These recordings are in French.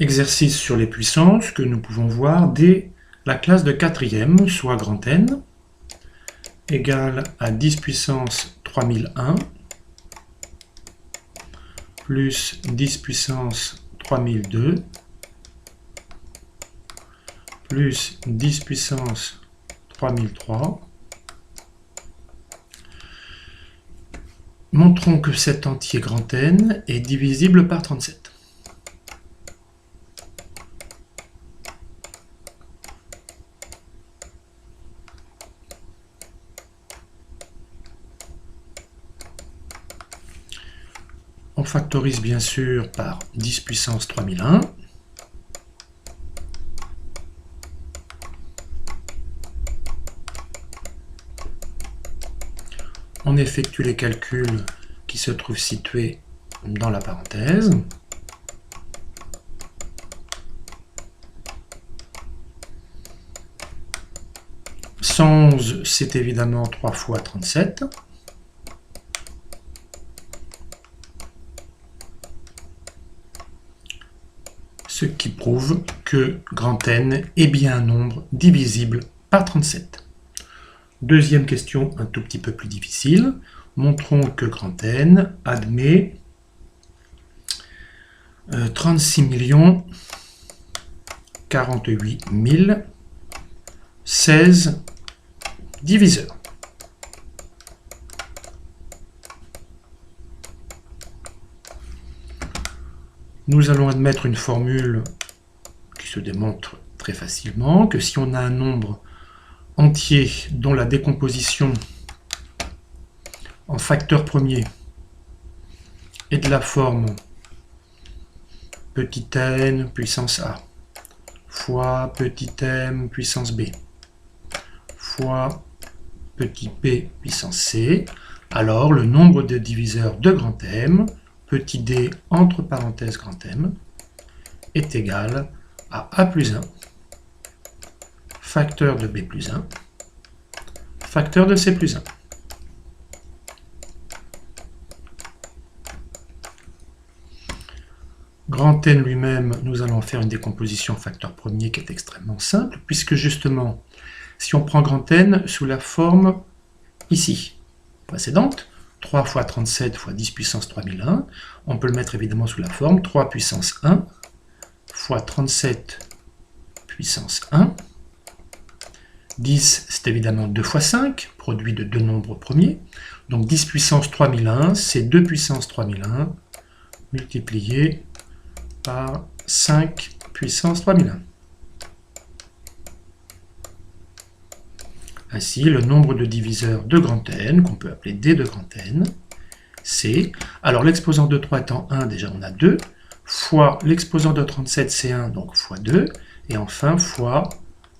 Exercice sur les puissances que nous pouvons voir dès la classe de 4e, soit grand N, égale à 10 puissance 3001, plus 10 puissance 3002, plus 10 puissance 3003. Montrons que cet entier grand N est divisible par 37. On factorise bien sûr par 10 puissance 3001. On effectue les calculs qui se trouvent situés dans la parenthèse. « 111, c'est évidemment 3 fois 37. Ce qui prouve que grand N est bien un nombre divisible par 37. Deuxième question, un tout petit peu plus difficile. Montrons que grand N admet 36 048 016 diviseurs. Nous allons admettre une formule qui se démontre très facilement, que si on a un nombre entier dont la décomposition en facteur premier est de la forme petit n puissance a fois petit m puissance b fois petit p puissance c, alors le nombre de diviseurs de grand M, petit d entre parenthèses grand M, est égal à a plus 1 facteur de b plus 1 facteur de c plus 1. Grand N lui-même, nous allons faire une décomposition facteur premier qui est extrêmement simple, puisque justement, si on prend grand N sous la forme ici, précédente, 3 fois 37 fois 10 puissance 3001, on peut le mettre évidemment sous la forme 3 puissance 1 fois 37 puissance 1. 10, c'est évidemment 2 fois 5, produit de deux nombres premiers. Donc 10 puissance 3001, c'est 2 puissance 3001 multiplié par 5 puissance 3001. Ainsi, le nombre de diviseurs de grand N, qu'on peut appeler D de grand N, c'est, alors l'exposant de 3 étant 1, déjà on a 2, fois l'exposant de 37, c'est 1, donc fois 2, et enfin fois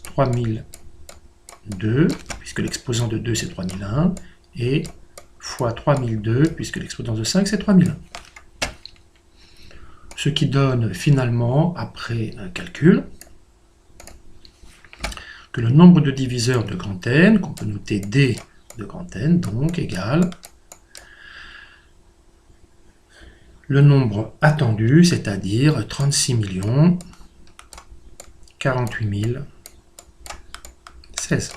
3002, puisque l'exposant de 2 c'est 3001, et fois 3002, puisque l'exposant de 5 c'est 3001. Ce qui donne finalement, après un calcul, que le nombre de diviseurs de grand N, qu'on peut noter D de grand N, donc égale le nombre attendu, c'est-à-dire 36 048 016.